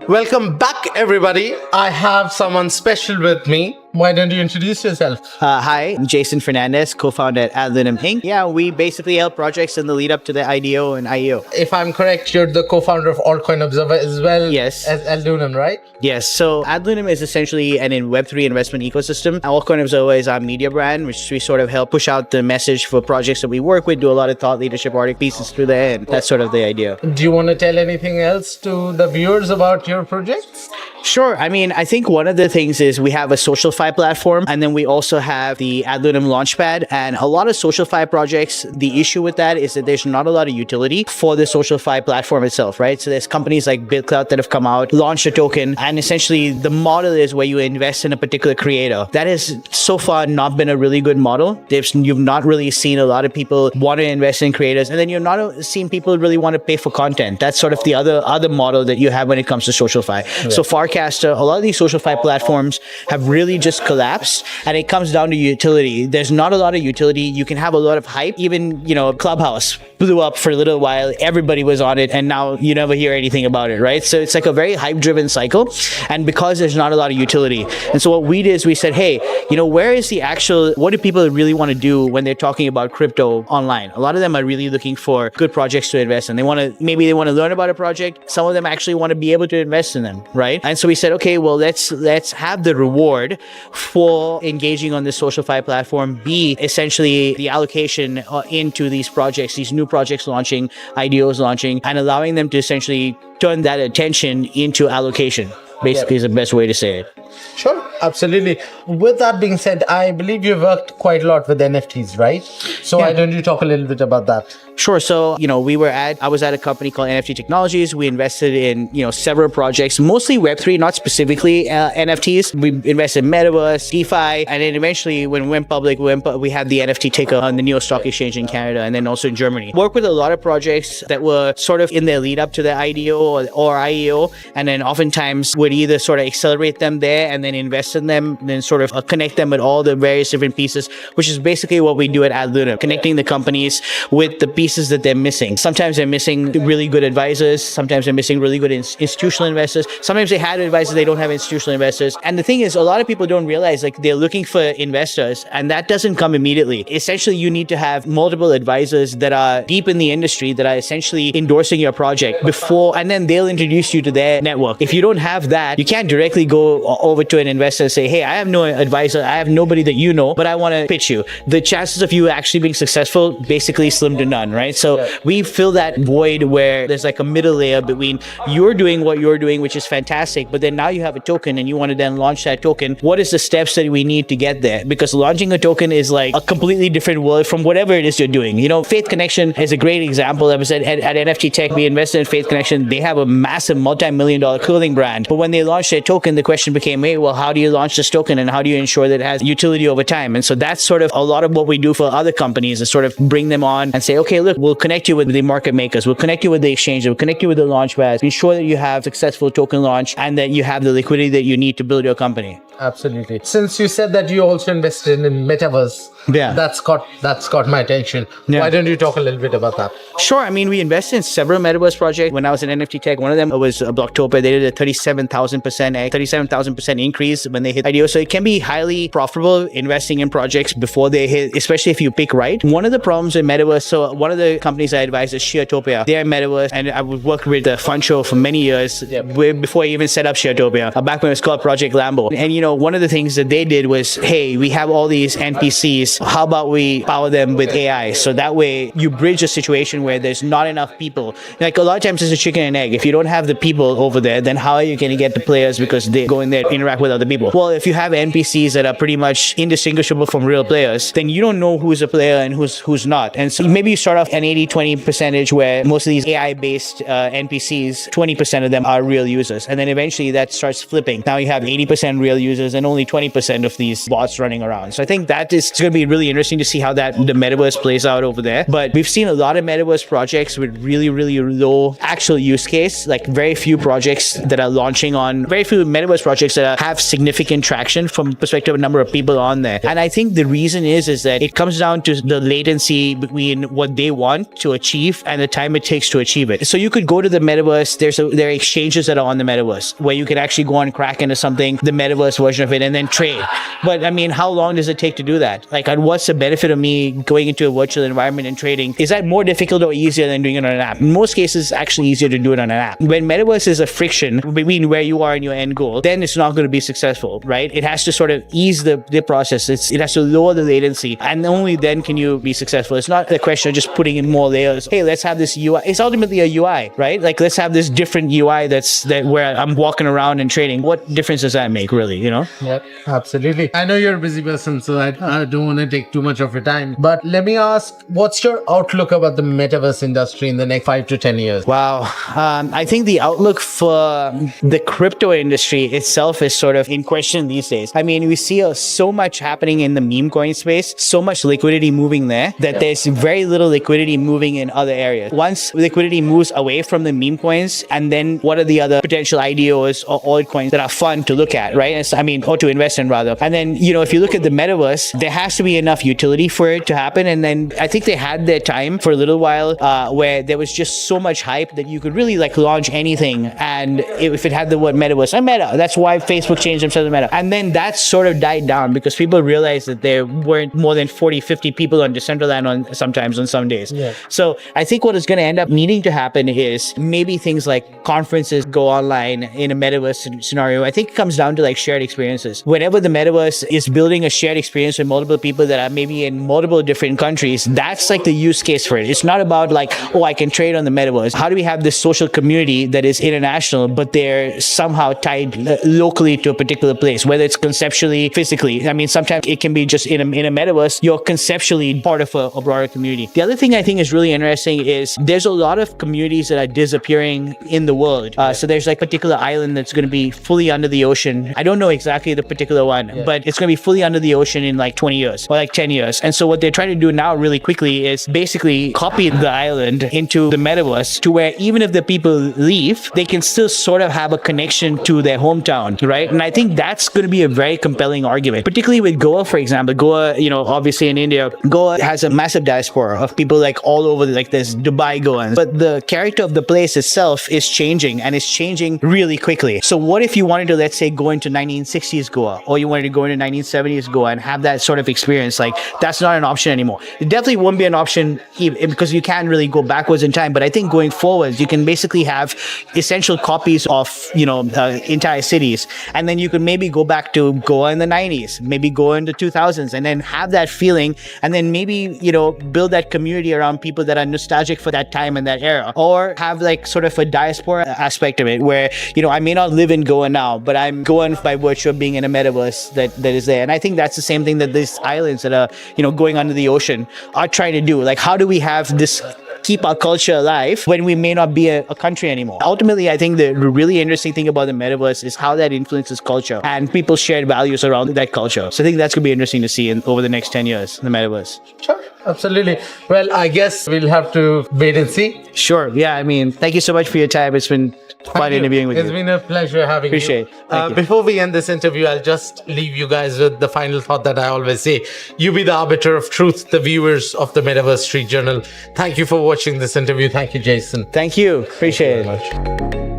Welcome back, everybody. I have someone special with me. Why don't you introduce yourself? Hi, I'm Jason Fernandes, co-founder at AdLunam Inc. Yeah, we basically help projects in the lead up to the IDO and IEO. If I'm correct, you're the co-founder of Altcoin Observer as well. Yes. As AdLunam, right? Yes, so AdLunam is essentially an Web3 investment ecosystem. Altcoin Observer is our media brand, which we sort of help push out the message for projects that we work with, do a lot of thought leadership article pieces through there, and that's sort of the idea. Do you want to tell anything else to the viewers about your projects? Sure. I mean, I think one of the things is we have a socialFi platform, and then we also have the AdLunam Launchpad. And a lot of socialFi projects, the issue with that is that there's not a lot of utility for the socialFi platform itself, right? So there's companies like BitClout that have come out, launched a token, and essentially the model is where you invest in a particular creator. That has so far not been a really good model. You've not really seen a lot of people want to invest in creators, and then you've not seen people really want to pay for content. That's sort of the other model that you have when it comes to socialFi. Yeah. So Farcaster, a lot of these socialFi platforms have really just collapsed, and it comes down to utility. There's not a lot of utility. You can have a lot of hype. Even, Clubhouse blew up for a little while. Everybody was on it, and now you never hear anything about it, right? So it's like a very hype-driven cycle, and because there's not a lot of utility. And so what we did is we said, hey, where is the actual, what do people really want to do when they're talking about crypto online? A lot of them are really looking for good projects to invest in. Maybe they want to learn about a project. Some of them actually want to be able to invest in them, right? And so we said, okay, well, let's have the reward for engaging on this socialFi platform be essentially the allocation into these projects, these new projects launching, IDOs launching, and allowing them to essentially turn that attention into allocation. Basically, is the best way to say it. Sure, absolutely. With that being said, I believe you've worked quite a lot with NFTs, right? So why don't you talk a little bit about that? Sure. So, I was at a company called NFT Technologies. We invested in, several projects, mostly Web3, not specifically NFTs. We invested in Metaverse, DeFi, and then eventually when we went public, we had the NFT ticker on the New York Stock Exchange in Canada and then also in Germany. Worked with a lot of projects that were sort of in their lead up to the IDO or IEO, and then oftentimes would either sort of accelerate them there and then invest in them, and then sort of connect them with all the various different pieces, which is basically what we do at AdLunam, connecting the companies with the pieces that they're missing. Sometimes they're missing really good advisors. Sometimes they're missing really good institutional investors. Sometimes they had advisors, they don't have institutional investors. And the thing is, a lot of people don't realize they're looking for investors, and that doesn't come immediately. Essentially, you need to have multiple advisors that are deep in the industry that are essentially endorsing your project before, and then they'll introduce you to their network. If you don't have that, you can't directly go over to an investor and say, hey, I have no advisor, I have nobody that but I want to pitch you. The chances of you actually being successful basically slim to none, right? So we fill that void where there's like a middle layer between you're doing what you're doing, which is fantastic, but then now you have a token and you want to then launch that token. What is the steps that we need to get there? Because launching a token is like a completely different world from whatever it is you're doing. Faith Connection is a great example. I was at NFT Tech, we invested in Faith Connection. They have a massive multi-million-dollar clothing brand. But when they launched their token, the question became, hey, well, how do you launch this token and how do you ensure that it has utility over time? And so that's sort of a lot of what we do for other companies, is sort of bring them on and say, okay, look, we'll connect you with the market makers, we'll connect you with the exchange, we'll connect you with the Launchpad, ensure that you have successful token launch and that you have the liquidity that you need to build your company. Absolutely. Since you said that you also invested in Metaverse, that's got my attention. Yeah. Why don't you talk a little bit about that? Sure. I mean, we invested in several Metaverse projects. When I was at NFT Tech, one of them was Blocktopia. They did a 37,000% increase when they hit IDO. So it can be highly profitable investing in projects before they hit, especially if you pick right. One of the problems in Metaverse, so one of the companies I advised is Sheertopia. They're in Metaverse, and I worked with the fund show for many years before I even set up Sheertopia, back when it was called Project Lambo. And one of the things that they did was, hey, we have all these NPCs. How about we power them with AI? So that way you bridge a situation where there's not enough people. Like a lot of times it's a chicken and egg. If you don't have the people over there, then how are you going to get the players because they go in there and interact with other people? Well, if you have NPCs that are pretty much indistinguishable from real players, then you don't know who's a player and who's not. And so maybe you start off an 80-20 percentage where most of these AI-based NPCs, 20% of them are real users. And then eventually that starts flipping. Now you have 80% real users users and only 20% of these bots running around. So I think that is going to be really interesting to see how the metaverse plays out over there. But we've seen a lot of metaverse projects with really, really low actual use case, like very few projects that are launching on, very few metaverse projects that have significant traction from perspective of number of people on there. And I think the reason is that it comes down to the latency between what they want to achieve and the time it takes to achieve it. So you could go to the metaverse, there are exchanges that are on the metaverse where you can actually go and crack into something, the metaverse version of it, and then trade. But I mean, how long does it take to do that? Like, and what's the benefit of me going into a virtual environment and trading? Is that more difficult or easier than doing it on an app? In most cases, it's actually easier to do it on an app. When metaverse is a friction between where you are and your end goal, then it's not going to be successful, right? It has to sort of ease the process. It has to lower the latency, and only then can you be successful. It's not the question of just putting in more layers. Hey, let's have this UI. It's ultimately a UI, right? Like, let's have this different UI that where I'm walking around and trading. What difference does that make, really? You know? Yep, absolutely. I know you're a busy person, so I don't want to take too much of your time. But let me ask, what's your outlook about the metaverse industry in the next 5 to 10 years? Wow. I think the outlook for the crypto industry itself is sort of in question these days. I mean, we see so much happening in the meme coin space, so much liquidity moving there that there's very little liquidity moving in other areas. Once liquidity moves away from the meme coins, and then what are the other potential IDOs or altcoins that are fun to look at, right? Or to invest in rather. And then, if you look at the metaverse, there has to be enough utility for it to happen. And then I think they had their time for a little while where there was just so much hype that you could really like launch anything. And if it had the word metaverse, and Meta, that's why Facebook changed themselves to Meta. And then that sort of died down because people realized that there weren't more than 40, 50 people on Decentraland sometimes on some days. Yeah. So I think what is going to end up needing to happen is maybe things like conferences go online in a metaverse scenario. I think it comes down to like shared experiences. Whenever the metaverse is building a shared experience with multiple people that are maybe in multiple different countries, that's like the use case for it. It's not about like, oh, I can trade on the metaverse. How do we have this social community that is international, but they're somehow tied locally to a particular place, whether it's conceptually, physically. I mean, sometimes it can be just in a metaverse, you're conceptually part of a broader community. The other thing I think is really interesting is there's a lot of communities that are disappearing in the world. So there's like a particular island that's going to be fully under the ocean. I don't know exactly the particular one, but it's going to be fully under the ocean in like 20 years or like 10 years. And so what they're trying to do now really quickly is basically copy the island into the metaverse to where even if the people leave, they can still sort of have a connection to their hometown, right? And I think that's going to be a very compelling argument, particularly with Goa, for example. Goa, obviously in India, Goa has a massive diaspora of people like all over, like there's Dubai Goans, but the character of the place itself is changing, and it's changing really quickly. So what if you wanted to, let's say, go into 1960s Goa, or you wanted to go into 1970s Goa and have that sort of experience? Like, that's not an option anymore. It definitely won't be an option because you can't really go backwards in time. But I think going forwards, you can basically have essential copies of, entire cities. And then you could maybe go back to Goa in the 90s, maybe go into 2000s, and then have that feeling. And then maybe, build that community around people that are nostalgic for that time and that era. Or have like sort of a diaspora aspect of it where, I may not live in Goa now, but I'm Goan by virtue of being in a metaverse that is there. And I think that's the same thing that these islands that are, going under the ocean are trying to do. Like, how do we have this keep our culture alive when we may not be a country anymore? Ultimately, I think the really interesting thing about the metaverse is how that influences culture and people's shared values around that culture. So I think that's going to be interesting to see over the next 10 years in the metaverse. Sure, absolutely. Well, I guess we'll have to wait and see. Sure. Yeah. I mean, thank you so much for your time. It's been fun interviewing with you. It's been a pleasure having you. Appreciate it. Before we end this interview, I'll just leave you guys with the final thought that I always say. You be the arbiter of truth, the viewers of the Metaverse Street Journal. Thank you for watching this interview. Thank you, Jason. Thank you. Appreciate it. Thank you very much.